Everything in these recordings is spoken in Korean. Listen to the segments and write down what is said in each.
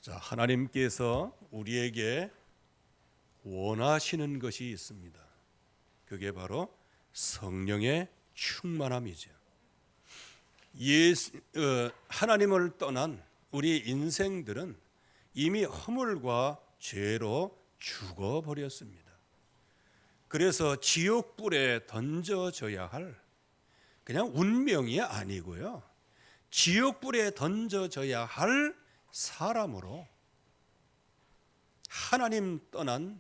자, 하나님께서 우리에게 원하시는 것이 있습니다. 그게 바로 성령의 충만함이죠. 하나님을 떠난 우리 인생들은 이미 허물과 죄로 죽어버렸습니다. 그래서 지옥불에 던져져야 할 그냥 운명이 아니고요, 지옥불에 던져져야 할 사람으로 하나님 떠난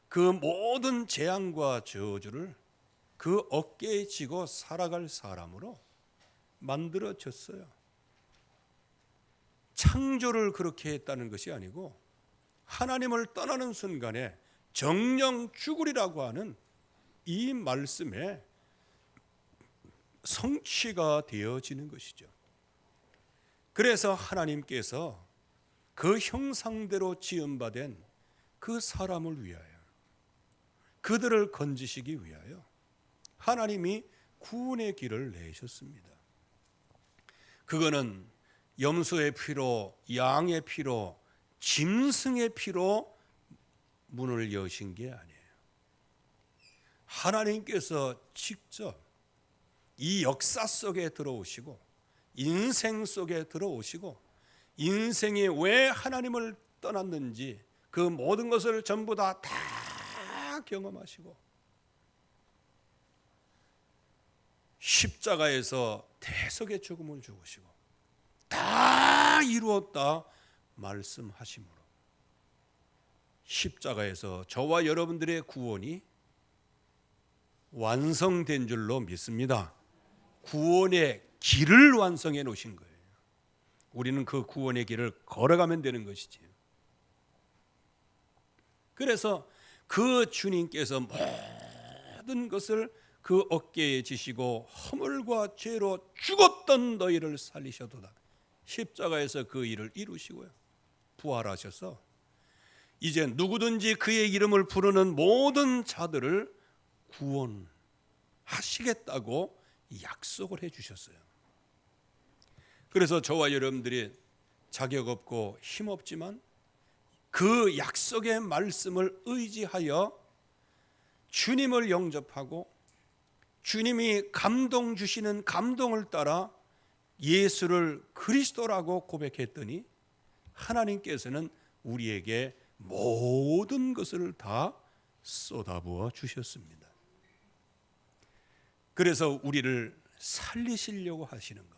그 모든 재앙과 저주를 그 어깨에 지고 살아갈 사람으로 만들어졌어요. 창조를 그렇게 했다는 것이 아니고 하나님을 떠나는 순간에 정령 죽으리라고 하는 이 말씀에 성취가 되어지는 것이죠. 그래서 하나님께서 그 형상대로 지음받은 그 사람을 위하여, 그들을 건지시기 위하여 하나님이 구원의 길을 내셨습니다. 그거는 염소의 피로, 양의 피로, 짐승의 피로 문을 여신 게 아니에요. 하나님께서 직접 이 역사 속에 들어오시고 인생 속에 들어오시고 인생이 왜 하나님을 떠났는지 그 모든 것을 전부 다 경험하시고 십자가에서 대속의 죽음을 죽으시고 다 이루었다 말씀하심으로 십자가에서 저와 여러분들의 구원이 완성된 줄로 믿습니다. 구원의 길을 완성해 놓으신 거예요. 우리는 그 구원의 길을 걸어가면 되는 것이지. 그래서 그 주님께서 모든 것을 그 어깨에 지시고 허물과 죄로 죽었던 너희를 살리셔도다. 십자가에서 그 일을 이루시고요, 부활하셔서 이제 누구든지 그의 이름을 부르는 모든 자들을 구원하시겠다고 약속을 해주셨어요. 그래서 저와 여러분들이 자격 없고 힘없지만 그 약속의 말씀을 의지하여 주님을 영접하고 주님이 감동 주시는 감동을 따라 예수를 그리스도라고 고백했더니 하나님께서는 우리에게 모든 것을 다 쏟아부어 주셨습니다. 그래서 우리를 살리시려고 하시는 것,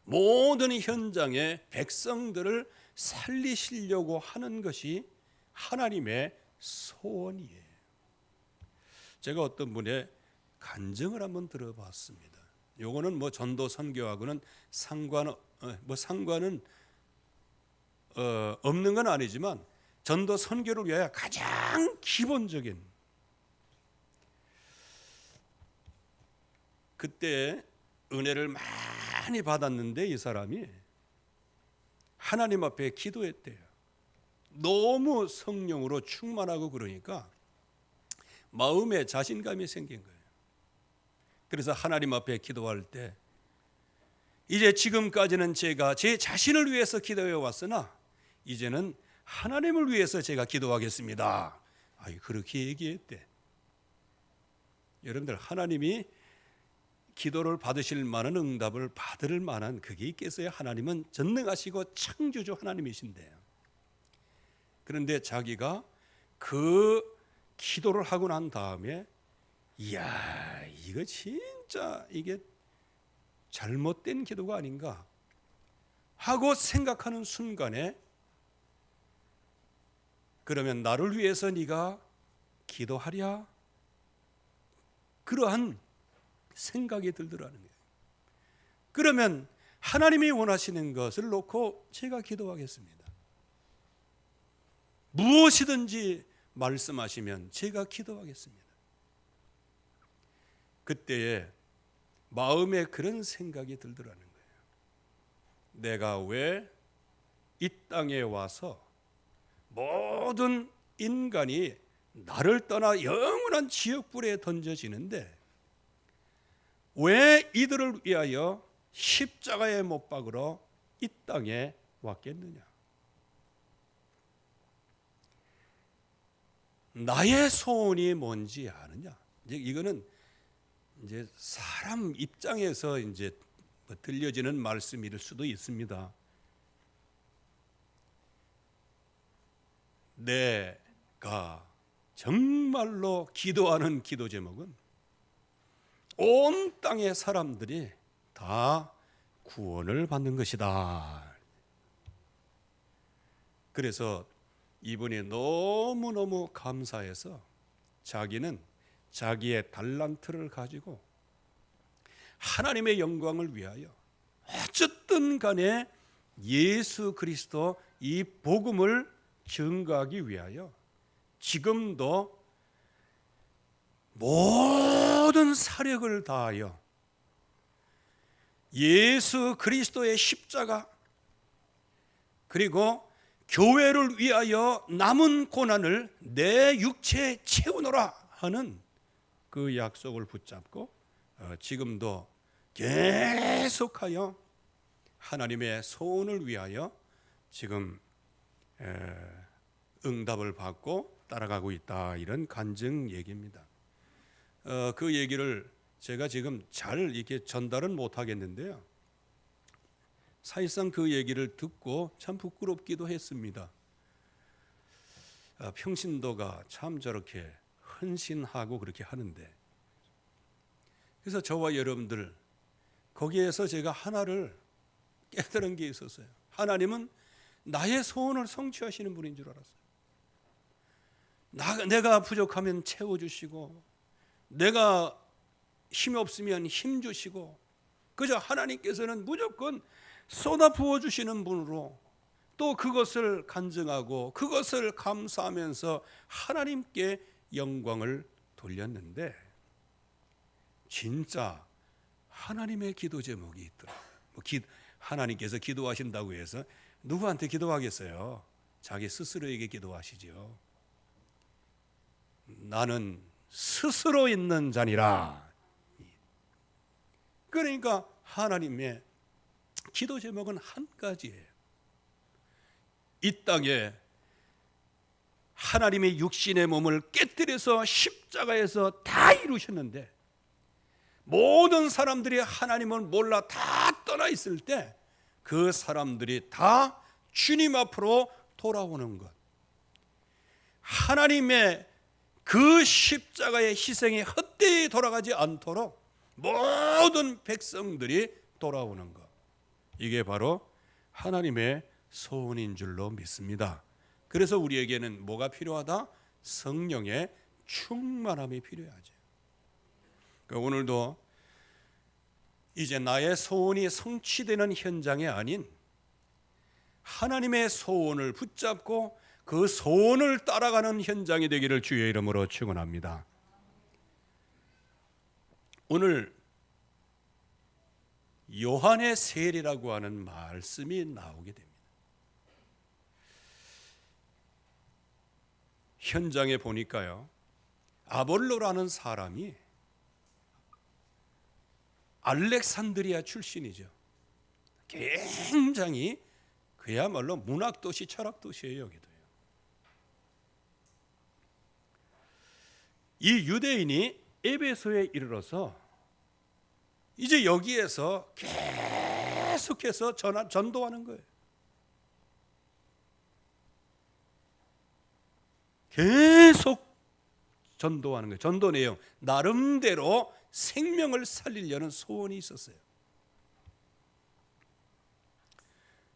모든 현장의 백성들을 살리시려고 하는 것이 하나님의 소원이에요. 제가 어떤 분의 간증을 한번 들어봤습니다. 요거는 뭐 전도 선교하고는 상관은 없는 건 아니지만 전도 선교를 위하여 가장 기본적인, 그때 은혜를 많이 받았는데 이 사람이 하나님 앞에 기도했대요. 너무 성령으로 충만하고 그러니까 마음에 자신감이 생긴 거예요. 그래서 하나님 앞에 기도할 때 이제 지금까지는 제가 제 자신을 위해서 기도해 왔으나 이제는 하나님을 위해서 제가 기도하겠습니다. 그렇게 얘기했대. 여러분들, 하나님이 기도를 받으실 만한 응답을 받을 만한 그게 있겠어요? 하나님은 전능하시고 창조주 하나님이신데요. 그런데 자기가 그 기도를 하고 난 다음에 이야, 이거 진짜 이게 잘못된 기도가 아닌가 하고 생각하는 순간에, 그러면 나를 위해서 네가 기도하랴? 그러한 생각이 들더라는 거예요. 그러면 하나님이 원하시는 것을 놓고 제가 기도하겠습니다. 무엇이든지 말씀하시면 제가 기도하겠습니다. 그때에 마음에 그런 생각이 들더라는 거예요. 내가 왜 이 땅에 와서 모든 인간이 나를 떠나 영원한 지옥불에 던져지는데 왜 이들을 위하여 십자가에 못 박으러 이 땅에 왔겠느냐? 나의 소원이 뭔지 아느냐? 이제 이거는 이제 사람 입장에서 이제 들려지는 말씀일 수도 있습니다. 내가 정말로 기도하는 기도 제목은 온 땅의 사람들이 다 구원을 받는 것이다. 그래서 이분이 너무너무 감사해서 자기는 자기의 달란트를 가지고 하나님의 영광을 위하여 어쨌든 간에 예수 그리스도 이 복음을 증거하기 위하여 지금도 모든 사력을 다하여 예수 그리스도의 십자가 그리고 교회를 위하여 남은 고난을 내 육체에 채우노라 하는 그 약속을 붙잡고 지금도 계속하여 하나님의 소원을 위하여 지금 응답을 받고 따라가고 있다, 이런 간증 얘기입니다. 그 얘기를 제가 지금 잘 이렇게 전달은 못 하겠는데요. 사실상 그 얘기를 듣고 참 부끄럽기도 했습니다. 평신도가 참 저렇게 헌신하고 그렇게 하는데, 그래서 저와 여러분들 거기에서 제가 하나를 깨달은 게 있었어요. 하나님은 나의 소원을 성취하시는 분인 줄 알았어요. 내가 부족하면 채워주시고, 내가 힘이 없으면 힘 주시고, 그저 하나님께서는 무조건 쏟아 부어주시는 분으로 또 그것을 간증하고 그것을 감사하면서 하나님께 영광을 돌렸는데, 진짜 하나님의 기도 제목이 있더라고요. 하나님께서 기도하신다고 해서 누구한테 기도하겠어요? 자기 스스로에게 기도하시죠. 나는 스스로 있는 자니라. 그러니까 하나님의 기도 제목은 한 가지예요. 이 땅에 하나님의 육신의 몸을 깨뜨려서 십자가에서 다 이루셨는데, 모든 사람들이 하나님을 몰라 다 떠나 있을 때 그 사람들이 다 주님 앞으로 돌아오는 것, 하나님의 그 십자가의 희생이 헛되이 돌아가지 않도록 모든 백성들이 돌아오는 것, 이게 바로 하나님의 소원인 줄로 믿습니다. 그래서 우리에게는 뭐가 필요하다? 성령의 충만함이 필요하죠. 그러니까 오늘도 이제 나의 소원이 성취되는 현장이 아닌 하나님의 소원을 붙잡고 그 소원을 따라가는 현장이 되기를 주의 이름으로 축원합니다. 오늘 요한의 세례라고 하는 말씀이 나오게 됩니다. 현장에 보니까요, 아볼로라는 사람이 알렉산드리아 출신이죠. 굉장히 그야말로 문학도시, 철학도시예요. 여기도요. 이 유대인이 에베소에 이르러서 이제 여기에서 계속해서 전도하는 거예요. 계속 전도하는 거예요. 전도 내용, 나름대로 생명을 살리려는 소원이 있었어요.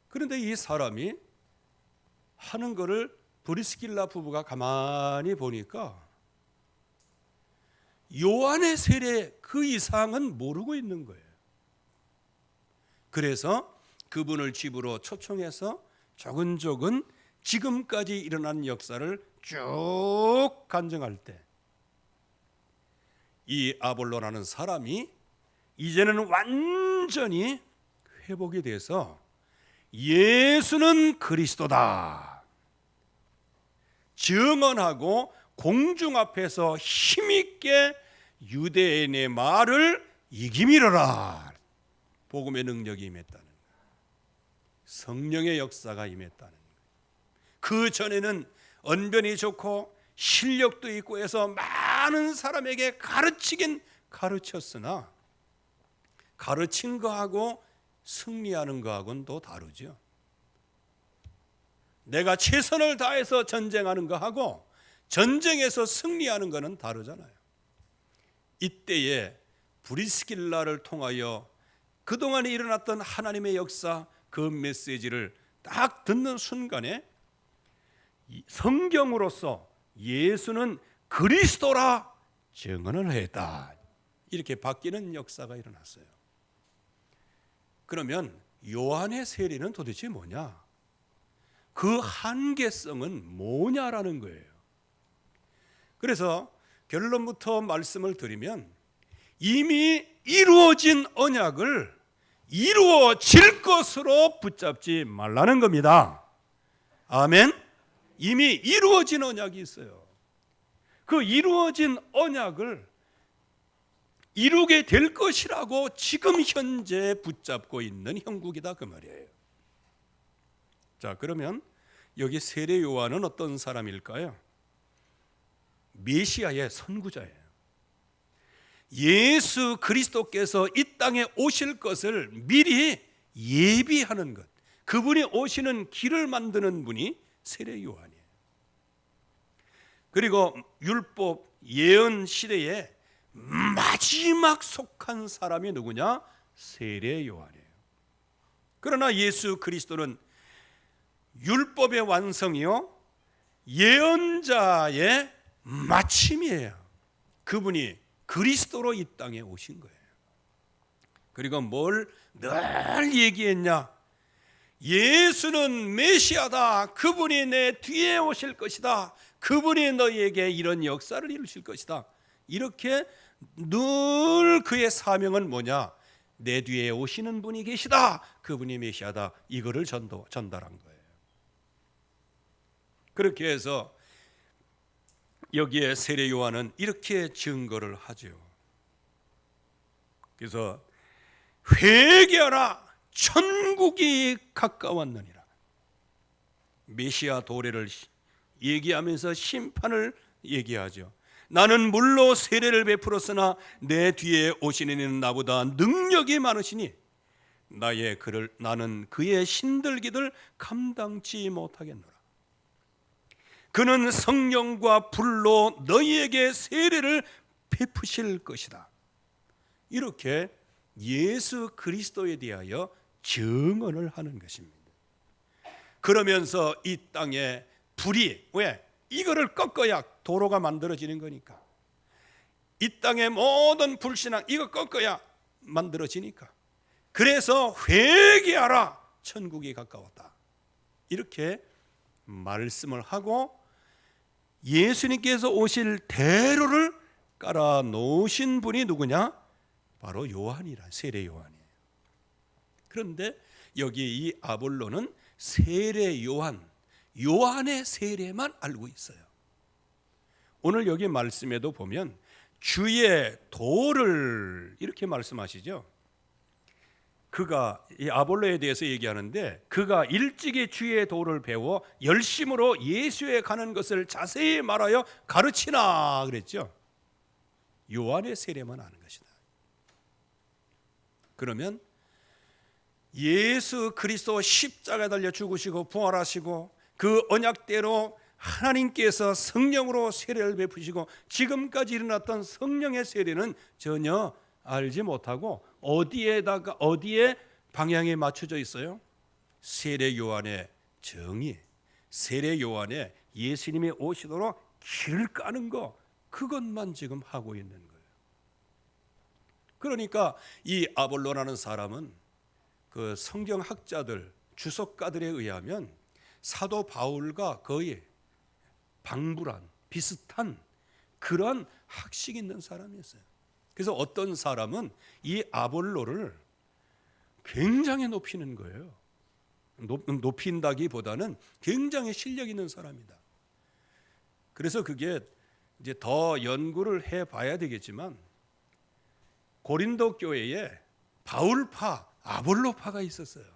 그런데 이 사람이 하는 거를 브리스길라 부부가 가만히 보니까 요한의 세례 그 이상은 모르고 있는 거예요. 그래서 그분을 집으로 초청해서 조근조근 지금까지 일어난 역사를 쭉 간증할 때, 이 아볼로라는 사람이 이제는 완전히 회복이 돼서 예수는 그리스도다 증언하고 공중 앞에서 힘있게 유대인의 말을 이기미러라, 복음의 능력이 임했다는 거예요. 성령의 역사가 임했다는 거예요. 그 전에는 언변이 좋고 실력도 있고 해서 많은 사람에게 가르치긴 가르쳤으나 가르친 거하고 승리하는 거하고는 또 다르죠. 내가 최선을 다해서 전쟁하는 거하고 전쟁에서 승리하는 거는 다르잖아요. 이때에 브리스길라를 통하여 그동안에 일어났던 하나님의 역사, 그 메시지를 딱 듣는 순간에 성경으로서 예수는 그리스도라 증언을 했다, 이렇게 바뀌는 역사가 일어났어요. 그러면 요한의 세례는 도대체 뭐냐? 그 한계성은 뭐냐라는 거예요. 그래서 결론부터 말씀을 드리면 이미 이루어진 언약을 이루어질 것으로 붙잡지 말라는 겁니다. 아멘. 이미 이루어진 언약이 있어요. 그 이루어진 언약을 이루게 될 것이라고 지금 현재 붙잡고 있는 형국이다, 그 말이에요. 자, 그러면 여기 세례 요한은 어떤 사람일까요? 메시아의 선구자예요. 예수 그리스도께서 이 땅에 오실 것을 미리 예비하는 것, 그분이 오시는 길을 만드는 분이 세례 요한이에요. 그리고 율법 예언 시대에 마지막 속한 사람이 누구냐? 세례 요한이에요. 그러나 예수 그리스도는 율법의 완성이요 예언자의 마침이에요. 그분이 그리스도로 이 땅에 오신 거예요. 그리고 뭘 늘 얘기했냐? 예수는 메시아다. 그분이 내 뒤에 오실 것이다. 그분이 너희에게 이런 역사를 이루실 것이다. 이렇게 늘 그의 사명은 뭐냐? 내 뒤에 오시는 분이 계시다. 그분이 메시아다. 이거를 전달한 거예요. 그렇게 해서 여기에 세례 요한은 이렇게 증거를 하죠. 그래서 회개하라, 천국이 가까웠느니라. 메시아 도래를 얘기하면서 심판을 얘기하죠. 나는 물로 세례를 베풀었으나 내 뒤에 오시는 이는 나보다 능력이 많으시니 나는 그의 신들기들 감당치 못하겠노라. 그는 성령과 불로 너희에게 세례를 베푸실 것이다. 이렇게 예수 그리스도에 대하여 증언을 하는 것입니다. 그러면서 이 땅에 불이, 왜? 이거를 꺾어야 도로가 만들어지는 거니까. 이 땅의 모든 불신앙 이거 꺾어야 만들어지니까. 그래서 회개하라, 천국이 가까웠다. 이렇게 말씀을 하고 예수님께서 오실 대로를 깔아 놓으신 분이 누구냐? 바로 요한이라, 세례 요한이에요. 그런데 여기 이 아볼로는 세례 요한의 세례만 알고 있어요. 오늘 여기 말씀에도 보면 주의 도를 이렇게 말씀하시죠. 그가 이 아볼로에 대해서 얘기하는데 그가 일찍이 주의 도를 배워 열심으로 예수에 가는 것을 자세히 말하여 가르치나 그랬죠. 요한의 세례만 아는 것이다. 그러면 예수 그리스도 십자가에 달려 죽으시고 부활하시고 그 언약대로 하나님께서 성령으로 세례를 베푸시고 지금까지 일어났던 성령의 세례는 전혀 알지 못하고 어디에 방향에 맞춰져 있어요? 세례 요한의 정의, 세례 요한의 예수님이 오시도록 길을 까는 거, 그것만 지금 하고 있는 거예요. 그러니까 이 아볼로라는 사람은 그 성경학자들, 주석가들에 의하면 사도 바울과 거의 방불한 비슷한 그런 학식 있는 사람이었어요. 그래서 어떤 사람은 이 아볼로를 굉장히 높이는 거예요. 높인다기보다는 굉장히 실력 있는 사람이다. 그래서 그게 이제 더 연구를 해봐야 되겠지만 고린도 교회에 바울파, 아볼로파가 있었어요.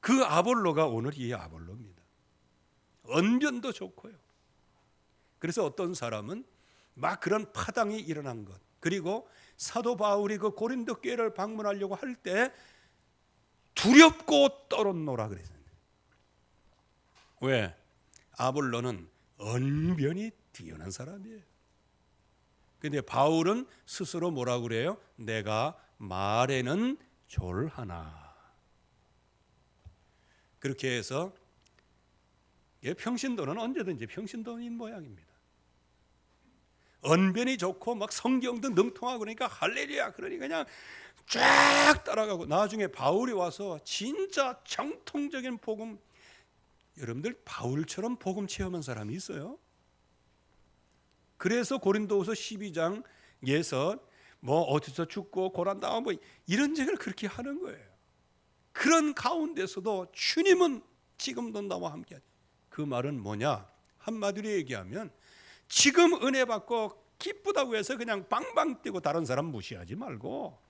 그 아볼로가 오늘 이 아볼로입니다. 언변도 좋고요. 그래서 어떤 사람은 막 그런 파당이 일어난 것, 그리고 사도 바울이 그 고린도 교회를 방문하려고 할 때 두렵고 떨었노라 그랬어요. 왜? 아볼로는 언변이 뛰어난 사람이에요. 근데 바울은 스스로 뭐라고 그래요? 내가 말에는 졸하나. 그렇게 해서 평신도는 언제든지 평신도인 모양입니다. 언변이 좋고 막 성경도 능통하고 그러니까 할렐루야 그러니 그냥 쫙 따라가고, 나중에 바울이 와서 진짜 정통적인 복음, 여러분들 바울처럼 복음 체험한 사람이 있어요? 그래서 고린도후서 12장에서 뭐 어디서 죽고 고난당하고 뭐 이런 얘기를 그렇게 하는 거예요. 그런 가운데서도 주님은 지금도 나와 함께 하죠. 그 말은 뭐냐? 한마디로 얘기하면 지금 은혜 받고 기쁘다고 해서 그냥 빵빵 뛰고 다른 사람 무시하지 말고,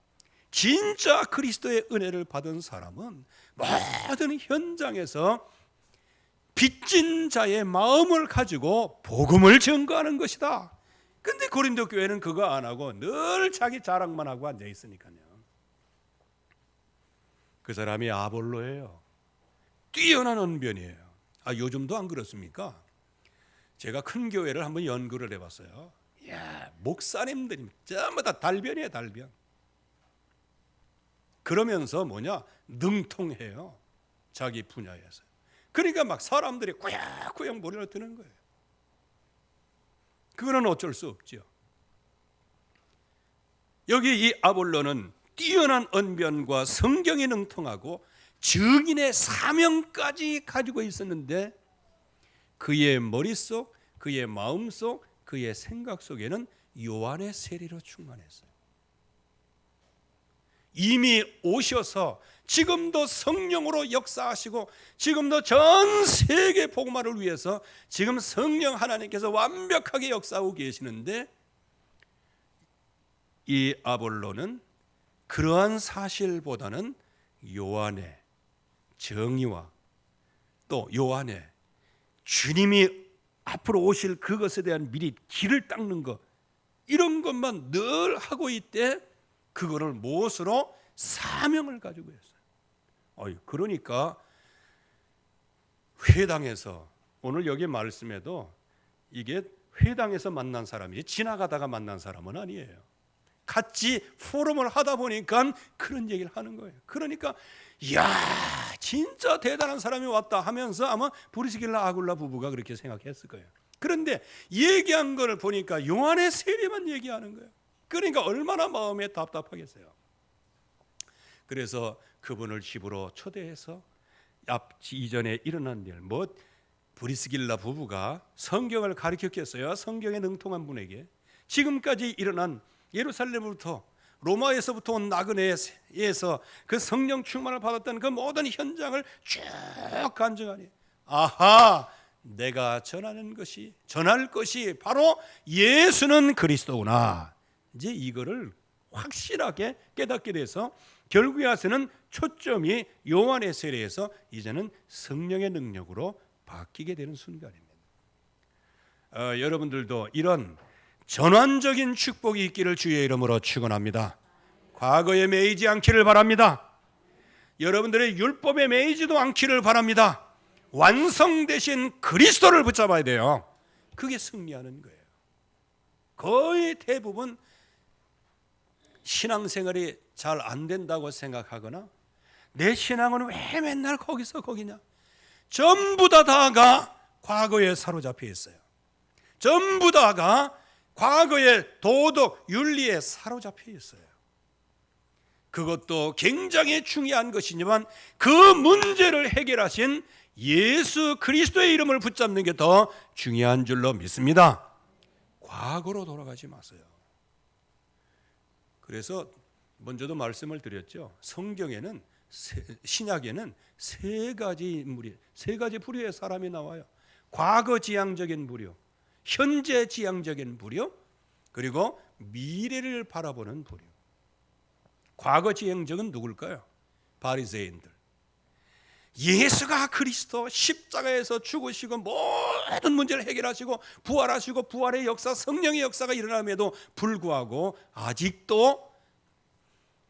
진짜 그리스도의 은혜를 받은 사람은 모든 현장에서 빚진 자의 마음을 가지고 복음을 증거하는 것이다. 근데 고린도 교회는 그거 안 하고 늘 자기 자랑만 하고 앉아 있으니까요. 그 사람이 아볼로예요. 뛰어난 언변이에요. 요즘도 안 그렇습니까? 제가 큰 교회를 한번 연구를 해봤어요. 이야, 목사님들이 전부 다 달변이에요, 달변. 그러면서 뭐냐? 능통해요. 자기 분야에서. 그러니까 막 사람들이 꾸역꾸역 머리를 드는 거예요. 그거는 어쩔 수 없죠. 여기 이 아볼로는 뛰어난 언변과 성경에 능통하고 증인의 사명까지 가지고 있었는데, 그의 머릿속, 그의 마음속, 그의 생각 속에는 요한의 세례로 충만했어요. 이미 오셔서 지금도 성령으로 역사하시고 지금도 전 세계 복음화를 위해서 지금 성령 하나님께서 완벽하게 역사하고 계시는데, 이 아볼로는 그러한 사실보다는 요한의 정의와 또 요한의 주님이 앞으로 오실 그것에 대한 미리 길을 닦는 것, 이런 것만 늘 하고 있대. 그거를 무엇으로? 사명을 가지고 했어요. 그러니까 회당에서, 오늘 여기 말씀에도 이게 회당에서 만난 사람이지 지나가다가 만난 사람은 아니에요. 같이 포럼을 하다 보니까 그런 얘기를 하는 거예요. 그러니까 이야, 진짜 대단한 사람이 왔다 하면서 아마 브리스길라 아굴라 부부가 그렇게 생각했을 거예요. 그런데 얘기한 걸 보니까 요한의 세례만 얘기하는 거예요. 그러니까 얼마나 마음에 답답하겠어요. 그래서 그분을 집으로 초대해서 이전에 일어난 일, 브리스길라 부부가 성경을 가르쳤겠어요. 성경에 능통한 분에게 지금까지 일어난 예루살렘부터 로마에서부터 온 나그네에서 그 성령 충만을 받았던 그 모든 현장을 쭉 간증하니, 아하, 내가 전할 것이 바로 예수는 그리스도구나. 이제 이거를 확실하게 깨닫게 돼서 결국에 와서는 초점이 요한의 세례에서 이제는 성령의 능력으로 바뀌게 되는 순간입니다. 여러분들도 이런 전환적인 축복이 있기를 주의 이름으로 축원합니다. 과거에 매이지 않기를 바랍니다. 여러분들의 율법에 매이지도 않기를 바랍니다. 완성되신 그리스도를 붙잡아야 돼요. 그게 승리하는 거예요. 거의 대부분 신앙생활이 잘 안 된다고 생각하거나 내 신앙은 왜 맨날 거기냐, 전부 다가 과거에 사로잡혀 있어요. 전부 다가 과거의 도덕, 윤리에 사로잡혀 있어요. 그것도 굉장히 중요한 것이지만 그 문제를 해결하신 예수 그리스도의 이름을 붙잡는 게 더 중요한 줄로 믿습니다. 과거로 돌아가지 마세요. 그래서 먼저도 말씀을 드렸죠. 성경에는 신약에는 세 가지 부류의 사람이 나와요. 과거 지향적인 부류, 현재 지향적인 부류, 그리고 미래를 바라보는 부류. 과거 지향적은 누굴까요? 바리새인들. 예수가 그리스도 십자가에서 죽으시고 모든 문제를 해결하시고 부활하시고 부활의 역사, 성령의 역사가 일어남에도 불구하고 아직도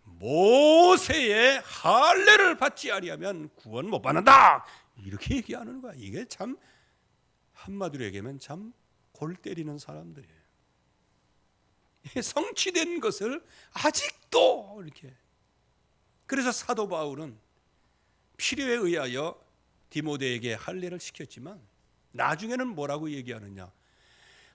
모세의 할례를 받지 아니하면 구원 못 받는다, 이렇게 얘기하는 거야. 이게 참 한마디로 얘기하면 참 골 때리는 사람들이에요. 성취된 것을 아직도 이렇게. 그래서 사도 바울은 필요에 의하여 디모데에게 할례를 시켰지만 나중에는 뭐라고 얘기하느냐,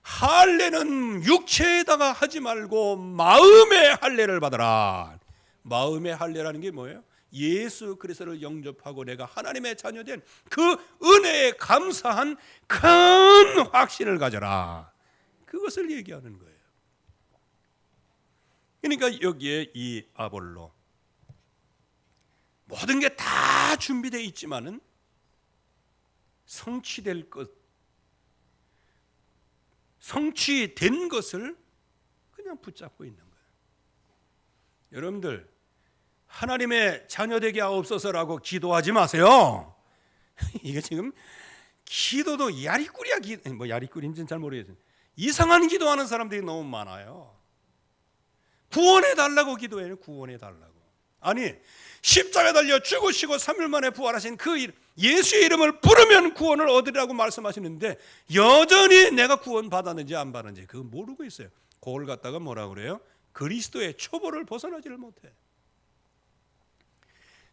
할례는 육체에다가 하지 말고 마음의 할례를 받아라. 마음의 할례라는 게 뭐예요? 예수 그리스도를 영접하고 내가 하나님의 자녀된 그 은혜에 감사한 큰 확신을 가져라, 그것을 얘기하는 거예요. 그러니까 여기에 이 아볼로 모든 게 다 준비되어 있지만은 성취될 것, 성취된 것을 그냥 붙잡고 있는 거예요. 여러분들, 하나님의 자녀되게 하옵소서라고 기도하지 마세요. 이게 지금 기도도 야리꾸리야, 뭐 야리꾸리인지는 잘 모르겠어요. 이상한 기도하는 사람들이 너무 많아요. 구원해 달라고 기도해요. 구원해 달라고. 아니, 십자가에 달려 죽으시고 3일 만에 부활하신 그 예수의 이름을 부르면 구원을 얻으리라고 말씀하시는데 여전히 내가 구원 받았는지 안 받았는지 그거 모르고 있어요. 그걸 갖다가 뭐라고 그래요? 그리스도의 초보를 벗어나지를 못해.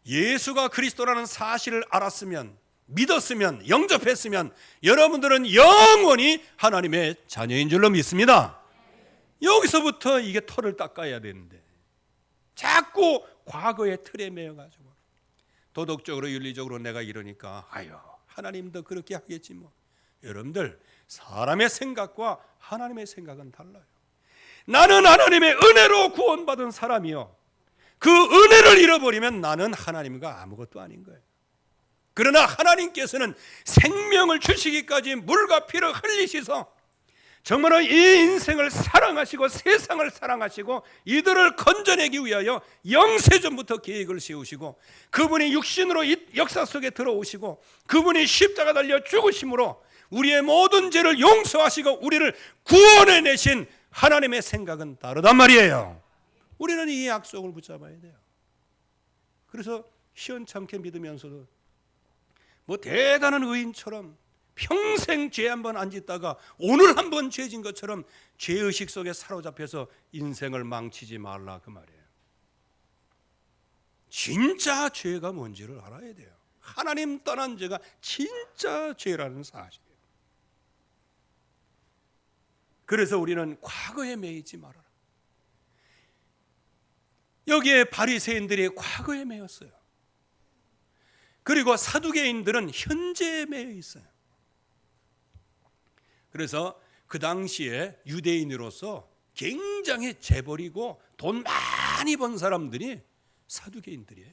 예수가 그리스도라는 사실을 알았으면, 믿었으면, 영접했으면 여러분들은 영원히 하나님의 자녀인 줄로 믿습니다. 여기서부터 이게 털을 닦아야 되는데 자꾸 과거의 틀에 매여가지고 도덕적으로 윤리적으로 내가 이러니까 아유 하나님도 그렇게 하겠지 뭐. 여러분들, 사람의 생각과 하나님의 생각은 달라요. 나는 하나님의 은혜로 구원받은 사람이요, 그 은혜를 잃어버리면 나는 하나님과 아무것도 아닌 거예요. 그러나 하나님께서는 생명을 주시기까지 물과 피를 흘리셔서 정말로 이 인생을 사랑하시고 세상을 사랑하시고 이들을 건져내기 위하여 영세전부터 계획을 세우시고 그분이 육신으로 이 역사 속에 들어오시고 그분이 십자가 달려 죽으심으로 우리의 모든 죄를 용서하시고 우리를 구원해내신 하나님의 생각은 다르단 말이에요. 우리는 이 약속을 붙잡아야 돼요. 그래서 시원찮게 믿으면서도 뭐 대단한 의인처럼 평생 죄 한 번 안 짓다가 오늘 한 번 죄 진 것처럼 죄의식 속에 사로잡혀서 인생을 망치지 말라, 그 말이에요. 진짜 죄가 뭔지를 알아야 돼요. 하나님 떠난 죄가 진짜 죄라는 사실이에요. 그래서 우리는 과거에 매이지 말아라. 여기에 바리새인들이 과거에 매였어요. 그리고 사두개인들은 현재에 매여 있어요. 그래서 그 당시에 유대인으로서 굉장히 재벌이고 돈 많이 번 사람들이 사두개인들이에요.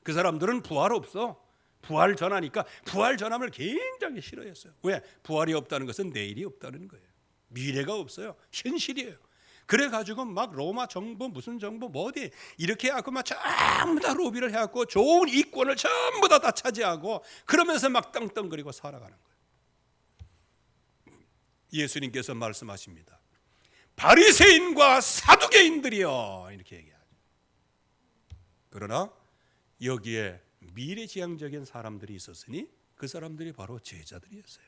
그 사람들은 부활 없어. 부활 전하니까 부활 전함을 굉장히 싫어했어요. 왜? 부활이 없다는 것은 내일이 없다는 거예요. 미래가 없어요. 현실이에요. 그래가지고 막 로마 정부 무슨 정부 뭐 어디 이렇게 해갖고 막 전부 다 로비를 해갖고 좋은 이권을 전부 다 차지하고 그러면서 막 떵떵거리고 살아가는 거예요. 예수님께서 말씀하십니다. 바리새인과 사두개인들이여, 이렇게 얘기하죠. 그러나 여기에 미래지향적인 사람들이 있었으니 그 사람들이 바로 제자들이었어요.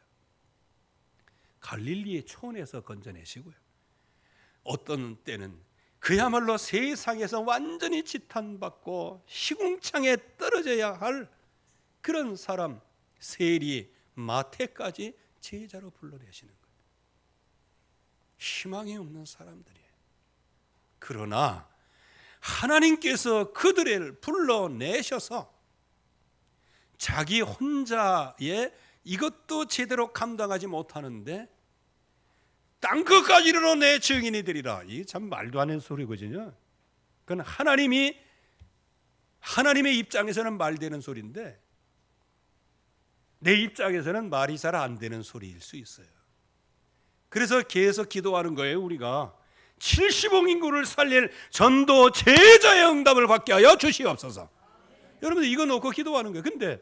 갈릴리의 촌에서 건져내시고요. 어떤 때는 그야말로 세상에서 완전히 지탄받고 시궁창에 떨어져야 할 그런 사람 세리 마태까지 제자로 불러내시는 거예요. 희망이 없는 사람들이에요. 그러나 하나님께서 그들을 불러내셔서 자기 혼자의 이것도 제대로 감당하지 못하는데 땅 끝까지 이르러 내 증인이 되리라. 이게 참 말도 안 되는 소리거든요. 그건 하나님의 입장에서는 말되는 소리인데 내 입장에서는 말이 잘 안 되는 소리일 수 있어요. 그래서 계속 기도하는 거예요. 우리가 70억 인구를 살릴 전도 제자의 응답을 받게 하여 주시옵소서. 여러분들 이거 놓고 기도하는 거예요. 근데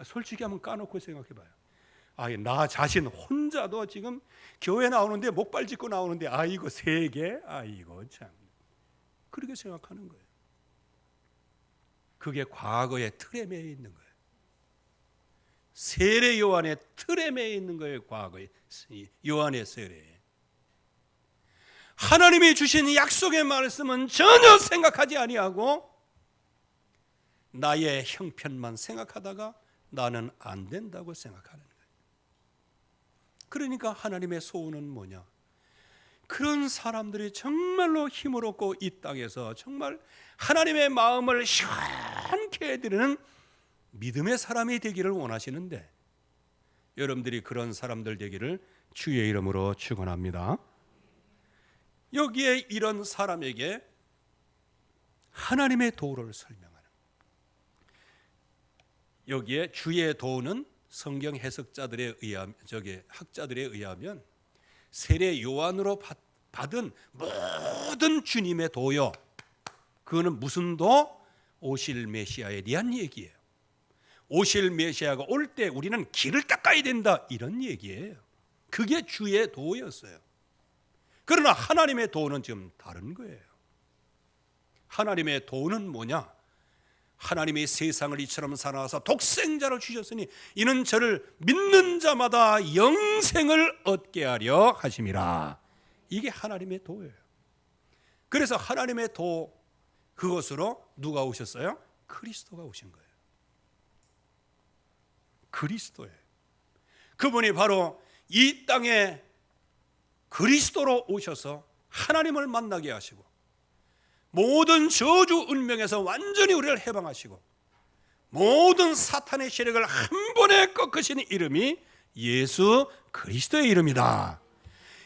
솔직히 한번 까놓고 생각해 봐요. 나 자신 혼자도 지금 교회 나오는데 목발 짚고 나오는데 이거 3개? 이거 참. 그렇게 생각하는 거예요. 그게 과거의 틀에 매여 있는 거예요. 세례 요한의 틀에 매여 있는 거예요. 과거의 요한의 세례. 하나님이 주신 약속의 말씀은 전혀 생각하지 아니하고 나의 형편만 생각하다가 나는 안 된다고 생각하는 거예요. 그러니까 하나님의 소원은 뭐냐? 그런 사람들이 정말로 힘을 얻고 이 땅에서 정말 하나님의 마음을 시원케 해드리는 믿음의 사람이 되기를 원하시는데, 여러분들이 그런 사람들 되기를 주의 이름으로 축원합니다. 여기에 이런 사람에게 하나님의 도를 설명하는, 여기에 주의 도는 성경 해석자들에 의하면, 학자들에 의하면 세례 요한으로 받은 모든 주님의 도요. 그거는 무슨 도? 오실 메시아에 대한 얘기예요. 오실 메시아가 올 때 우리는 길을 닦아야 된다, 이런 얘기예요. 그게 주의 도였어요. 그러나 하나님의 도는 지금 다른 거예요. 하나님의 도는 뭐냐? 하나님이 세상을 이처럼 사랑하사 독생자를 주셨으니 이는 저를 믿는 자마다 영생을 얻게 하려 하심이라. 이게 하나님의 도예요. 그래서 하나님의 도, 그것으로 누가 오셨어요? 그리스도가 오신 거예요. 그리스도예요. 그분이 바로 이 땅에 그리스도로 오셔서 하나님을 만나게 하시고 모든 저주 운명에서 완전히 우리를 해방하시고 모든 사탄의 세력을 한 번에 꺾으신 이름이 예수 그리스도의 이름이다.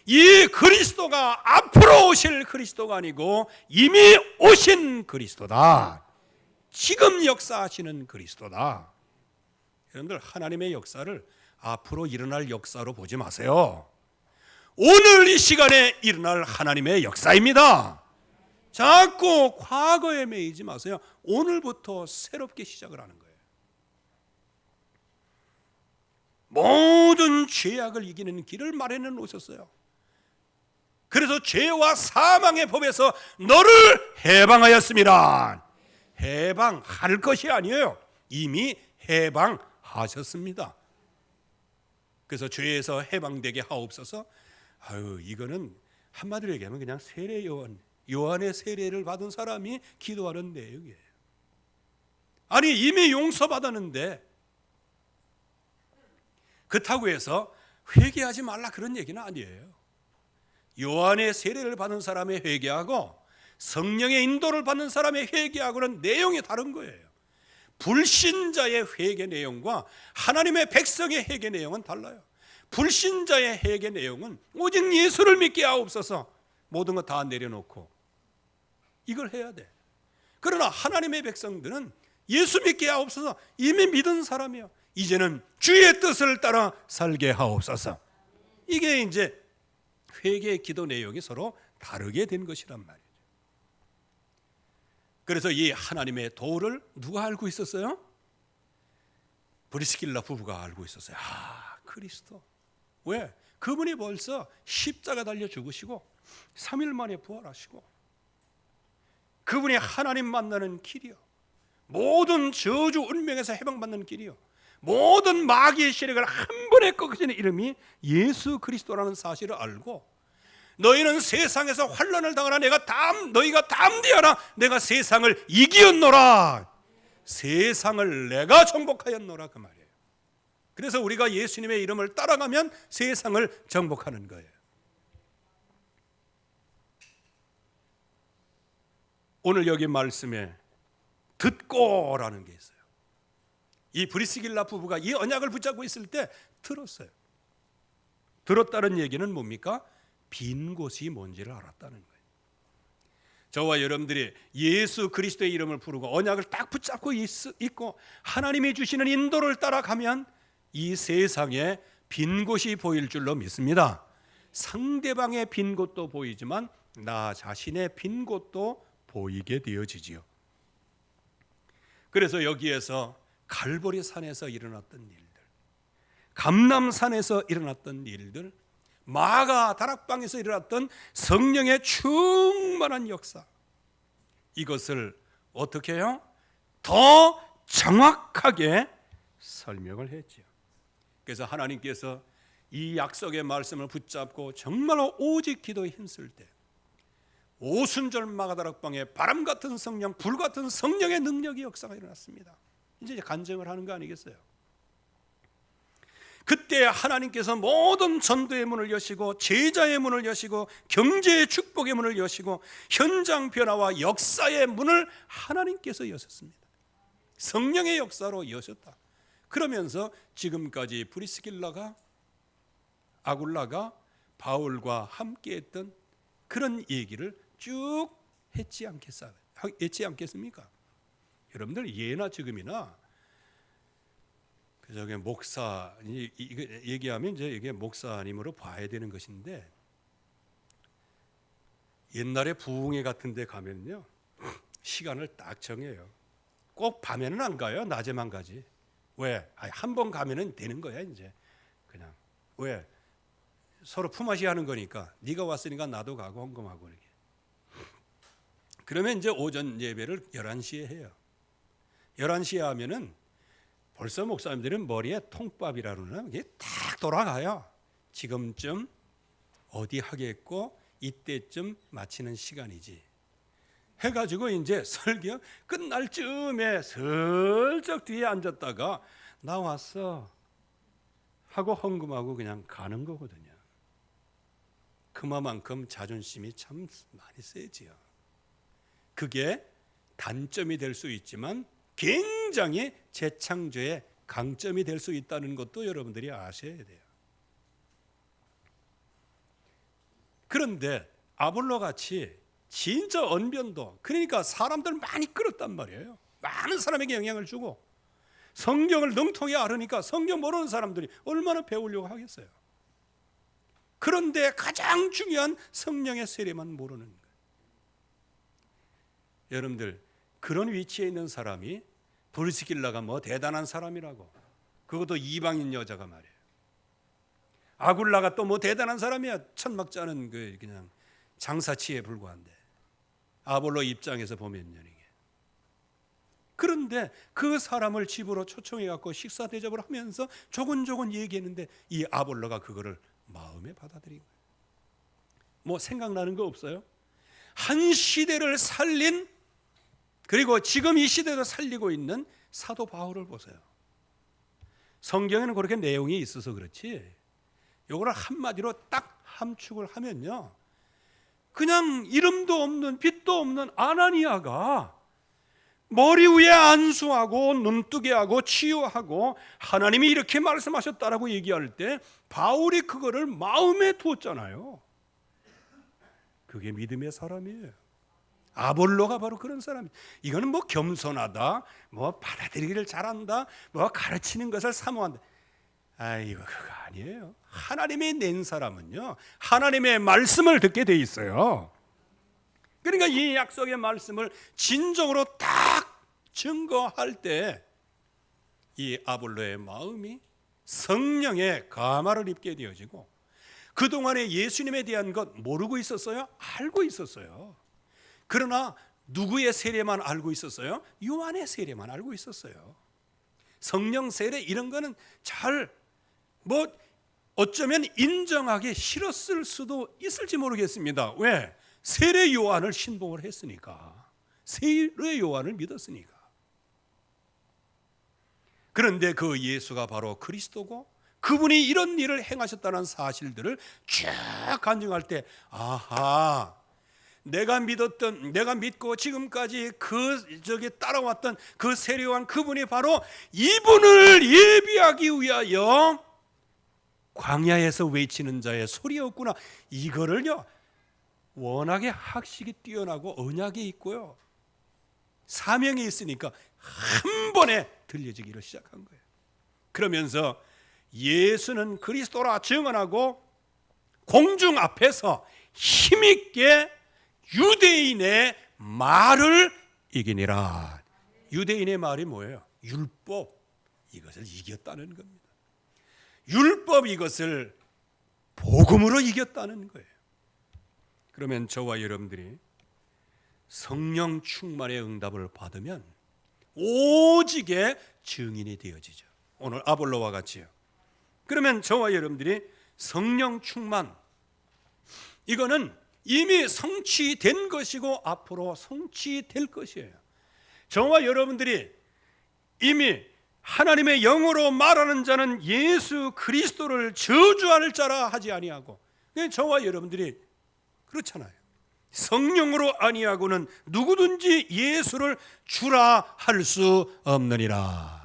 이 그리스도가 앞으로 오실 그리스도가 아니고 이미 오신 그리스도다. 지금 역사하시는 그리스도다. 여러분들, 하나님의 역사를 앞으로 일어날 역사로 보지 마세요. 오늘 이 시간에 일어날 하나님의 역사입니다. 자꾸 과거에 매이지 마세요. 오늘부터 새롭게 시작을 하는 거예요. 모든 죄악을 이기는 길을 마련해 놓으셨어요. 그래서 죄와 사망의 법에서 너를 해방하였습니다. 해방할 것이 아니에요. 이미 해방하셨습니다. 그래서 죄에서 해방되게 하옵소서. 이거는 한마디로 얘기하면 그냥 세례 요한의 세례를 받은 사람이 기도하는 내용이에요. 아니, 이미 용서받았는데 그렇다고 해서 회개하지 말라, 그런 얘기는 아니에요. 요한의 세례를 받은 사람의 회개하고 성령의 인도를 받는 사람의 회개하고는 내용이 다른 거예요. 불신자의 회개 내용과 하나님의 백성의 회개 내용은 달라요. 불신자의 회개 내용은 오직 예수를 믿게 하옵소서, 모든 거 다 내려놓고 이걸 해야 돼. 그러나 하나님의 백성들은 예수 믿게 하옵소서, 이미 믿은 사람이요, 이제는 주의 뜻을 따라 살게 하옵소서. 이게 이제 회개의 기도 내용이 서로 다르게 된 것이란 말이죠. 그래서 이 하나님의 도를 누가 알고 있었어요? 브리스길라 부부가 알고 있었어요. 그리스도. 왜? 그분이 벌써 십자가 달려 죽으시고 3일 만에 부활하시고 그분이 하나님 만나는 길이요, 모든 저주 운명에서 해방받는 길이요, 모든 마귀의 세력을 한 번에 꺾으시는 이름이 예수 그리스도라는 사실을 알고, 너희는 세상에서 환난을 당하나 너희가 담대하라, 내가 세상을 이기었노라, 세상을 내가 정복하였노라, 그 말이에요. 그래서 우리가 예수님의 이름을 따라가면 세상을 정복하는 거예요. 오늘 여기 말씀에 듣고라는 게 있어요. 이 브리스길라 부부가 이 언약을 붙잡고 있을 때 들었어요. 들었다는 얘기는 뭡니까? 빈 곳이 뭔지를 알았다는 거예요. 저와 여러분들이 예수 그리스도의 이름을 부르고 언약을 딱 붙잡고 있고 하나님이 주시는 인도를 따라가면 이 세상에 빈 곳이 보일 줄로 믿습니다. 상대방의 빈 곳도 보이지만 나 자신의 빈 곳도 보이게 되어지지요. 그래서 여기에서 갈보리 산에서 일어났던 일들, 감람산에서 일어났던 일들, 마가 다락방에서 일어났던 성령의 충만한 역사, 이것을 어떻게 해요? 더 정확하게 설명을 했죠. 그래서 하나님께서 이 약속의 말씀을 붙잡고 정말로 오직 기도에 힘쓸 때 오순절 마가다락방에 바람 같은 성령, 불 같은 성령의 능력의 역사가 일어났습니다. 이제 간증을 하는 거 아니겠어요? 그때 하나님께서 모든 전도의 문을 여시고 제자의 문을 여시고 경제의 축복의 문을 여시고 현장 변화와 역사의 문을 하나님께서 여셨습니다. 성령의 역사로 여셨다. 그러면서 지금까지 프리스길라가, 아굴라가 바울과 함께했던 그런 얘기를 쭉 했지 않겠습니까? 여러분들 예나 지금이나 저게 목사 이거 얘기하면 이제 이게 목사님으로 봐야 되는 것인데, 옛날에 부흥회 같은 데 가면요 시간을 딱 정해요. 꼭 밤에는 안 가요. 낮에만 가지. 왜? 한 번 가면은 되는 거야. 이제 그냥 왜? 서로 품앗이 하는 거니까. 네가 왔으니까 나도 가고 헌금하고 이렇게. 그러면 이제 오전 예배를 11시에 해요. 11시에 하면은 벌써 목사님들은 머리에 통밥이라 그러나 이게 딱 돌아가요. 지금쯤 어디 하겠고 이때쯤 마치는 시간이지 해가지고 이제 설교 끝날 쯤에 슬쩍 뒤에 앉았다가 나왔어 하고 헌금하고 그냥 가는 거거든요. 그만큼 자존심이 참 많이 세지요. 그게 단점이 될 수 있지만 굉장히 재창조의 강점이 될 수 있다는 것도 여러분들이 아셔야 돼요. 그런데 아볼로 같이 진짜 언변도, 그러니까 사람들 많이 끌었단 말이에요. 많은 사람에게 영향을 주고 성경을 능통히 알으니까 성경 모르는 사람들이 얼마나 배우려고 하겠어요. 그런데 가장 중요한 성령의 세례만 모르는 거예요. 여러분들 그런 위치에 있는 사람이 브리스길라가 뭐 대단한 사람이라고, 그것도 이방인 여자가 말이에요. 아굴라가 또 뭐 대단한 사람이야. 천막 짜는 그 그냥 장사치에 불과한데 아볼로 입장에서 보면요 이게. 그런데 그 사람을 집으로 초청해 갖고 식사 대접을 하면서 조곤조곤 얘기했는데 이 아볼로가 그거를 마음에 받아들인 거예요. 뭐 생각나는 거 없어요? 한 시대를 살린, 그리고 지금 이 시대도 살리고 있는 사도 바울을 보세요. 성경에는 그렇게 내용이 있어서 그렇지 요거를 한마디로 딱 함축을 하면요 그냥 이름도 없는 빛도 없는 아나니아가 머리 위에 안수하고 눈뜨게 하고 치유하고 하나님이 이렇게 말씀하셨다라고 얘기할 때 바울이 그거를 마음에 두었잖아요. 그게 믿음의 사람이에요. 아볼로가 바로 그런 사람이에요. 이거는 뭐 겸손하다, 뭐 받아들이기를 잘한다, 뭐 가르치는 것을 사모한다, 이거 그거 아니에요. 하나님이 낸 사람은요 하나님의 말씀을 듣게 돼 있어요. 그러니까 이 약속의 말씀을 진정으로 딱 증거할 때 이 아볼로의 마음이 성령의 감화를 입게 되어지고, 그동안에 예수님에 대한 것 모르고 있었어요? 알고 있었어요. 그러나 누구의 세례만 알고 있었어요? 요한의 세례만 알고 있었어요. 성령 세례 이런 거는 잘 뭐 어쩌면 인정하기 싫었을 수도 있을지 모르겠습니다. 왜? 세례 요한을 신봉을 했으니까, 세례 요한을 믿었으니까. 그런데 그 예수가 바로 그리스도고 그분이 이런 일을 행하셨다는 사실들을 쭉 간증할 때 아하, 내가 믿고 지금까지 따라왔던 그 세례 요한 그분이 바로 이분을 예비하기 위하여 광야에서 외치는 자의 소리였구나. 이거를요 워낙에 학식이 뛰어나고 언약이 있고요 사명이 있으니까 한 번에 들려지기를 시작한 거예요. 그러면서 예수는 그리스도라 증언하고 공중 앞에서 힘있게 유대인의 말을 이기니라. 유대인의 말이 뭐예요? 율법, 이것을 이겼다는 겁니다. 율법, 이것을 복음으로 이겼다는 거예요. 그러면 저와 여러분들이 성령 충만의 응답을 받으면 오직의 증인이 되어지죠. 오늘 아볼로와 같이요. 그러면 저와 여러분들이 성령 충만, 이거는 이미 성취된 것이고 앞으로 성취될 것이에요. 저와 여러분들이 이미 하나님의 영으로 말하는 자는 예수 그리스도를 저주할 자라 하지 아니하고, 저와 여러분들이 그렇잖아요. 성령으로 아니하고는 누구든지 예수를 주라 할 수 없느니라.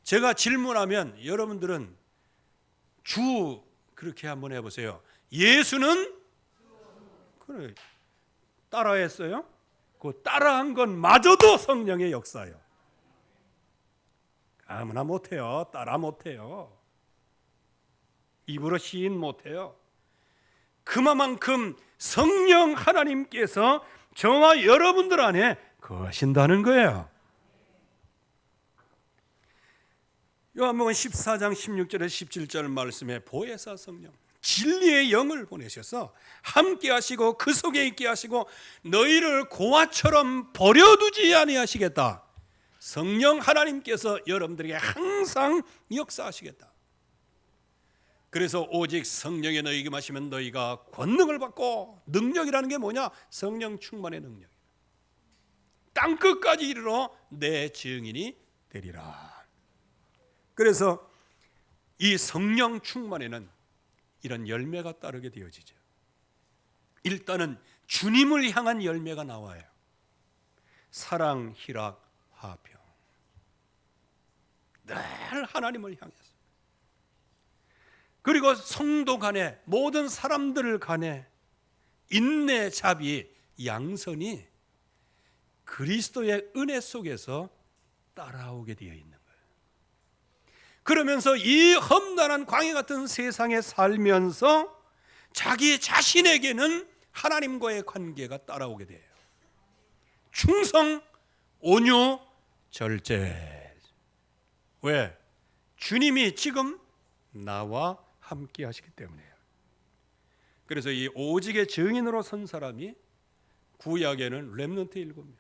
제가 질문하면 여러분들은 주 그렇게 한번 해보세요. 예수는 그래 따라했어요? 그 따라한 건 마저도 성령의 역사예요. 아무나 못해요. 따라 못해요. 입으로 시인 못해요. 그만큼 성령 하나님께서 저와 여러분들 안에 거하신다는 거예요. 요한복음 14장 16절에서 17절 말씀에 보혜사 성령, 진리의 영을 보내셔서 함께 하시고 그 속에 있게 하시고 너희를 고아처럼 버려두지 아니하시겠다. 성령 하나님께서 여러분들에게 항상 역사하시겠다. 그래서 오직 성령의 너희에게 마시면 너희가 권능을 받고, 능력이라는 게 뭐냐? 성령 충만의 능력. 땅끝까지 이르러 내 증인이 되리라. 그래서 이 성령 충만에는 이런 열매가 따르게 되어지죠. 일단은 주님을 향한 열매가 나와요. 사랑, 희락, 화평. 늘 하나님을 향해서. 그리고 성도 간에, 모든 사람들 간에 인내, 자비, 양선이 그리스도의 은혜 속에서 따라오게 되어 있는 거예요. 그러면서 이 험난한 광야 같은 세상에 살면서 자기 자신에게는 하나님과의 관계가 따라오게 돼요. 충성, 온유, 절제. 왜? 주님이 지금 나와 함께 하시기 때문이에요. 그래서 이 오직의 증인으로 선 사람이 구약에는 렘넌트 7명,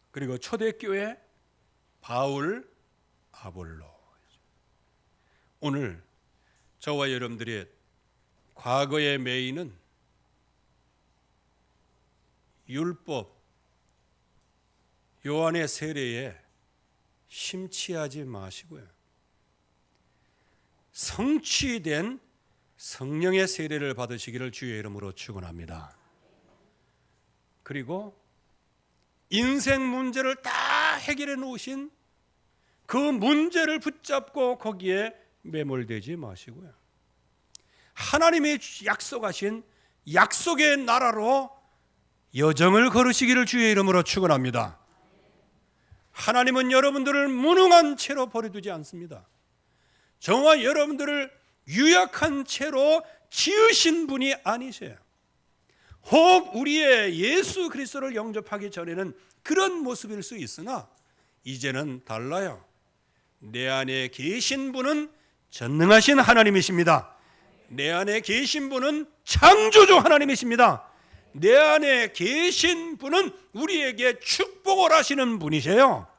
그리고 초대교회 바울, 아볼로. 오늘 저와 여러분들이 과거의 메인은 율법, 요한의 세례에 심취하지 마시고요, 성취된 성령의 세례를 받으시기를 주의 이름으로 축원합니다. 그리고 인생 문제를 다 해결해 놓으신 그 문제를 붙잡고 거기에 매몰되지 마시고요, 하나님이 약속하신 약속의 나라로 여정을 걸으시기를 주의 이름으로 축원합니다. 하나님은 여러분들을 무능한 채로 버려두지 않습니다. 저와 여러분들을 유약한 채로 지으신 분이 아니세요. 혹 우리의 예수 그리스도를 영접하기 전에는 그런 모습일 수 있으나 이제는 달라요. 내 안에 계신 분은 전능하신 하나님이십니다. 내 안에 계신 분은 창조주 하나님이십니다. 내 안에 계신 분은 우리에게 축복을 하시는 분이세요.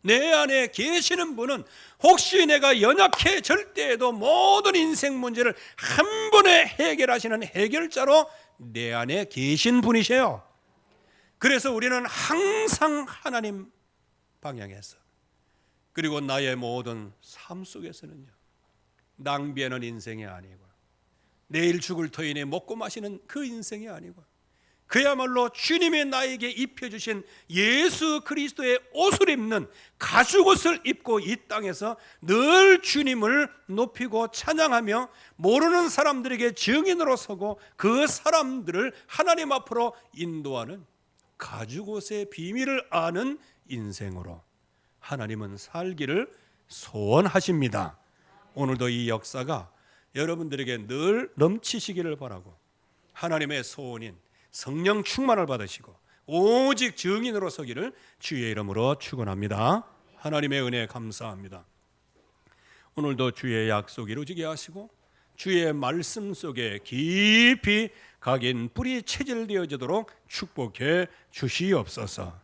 내 안에 계시는 분은 혹시 내가 연약해질 때에도 모든 인생 문제를 한 번에 해결하시는 해결자로 내 안에 계신 분이세요. 그래서 우리는 항상 하나님 방향에서, 그리고 나의 모든 삶 속에서는요, 낭비하는 인생이 아니고, 내일 죽을 터이니 먹고 마시는 그 인생이 아니고, 그야말로 주님의 나에게 입혀주신 예수 그리스도의 옷을 입는 가죽옷을 입고 이 땅에서 늘 주님을 높이고 찬양하며 모르는 사람들에게 증인으로 서고 그 사람들을 하나님 앞으로 인도하는 가죽옷의 비밀을 아는 인생으로 하나님은 살기를 소원하십니다. 오늘도 이 역사가 여러분들에게 늘 넘치시기를 바라고, 하나님의 소원인 성령 충만을 받으시고 오직 증인으로 서기를 주의 이름으로 축원합니다. 하나님의 은혜 감사합니다. 오늘도 주의 약속 이루어지게 하시고 주의 말씀 속에 깊이 각인 뿌리 체질되어지도록 축복해 주시옵소서.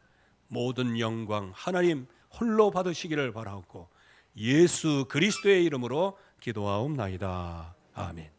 모든 영광 하나님 홀로 받으시기를 바라옵고 예수 그리스도의 이름으로 기도하옵나이다. 아멘.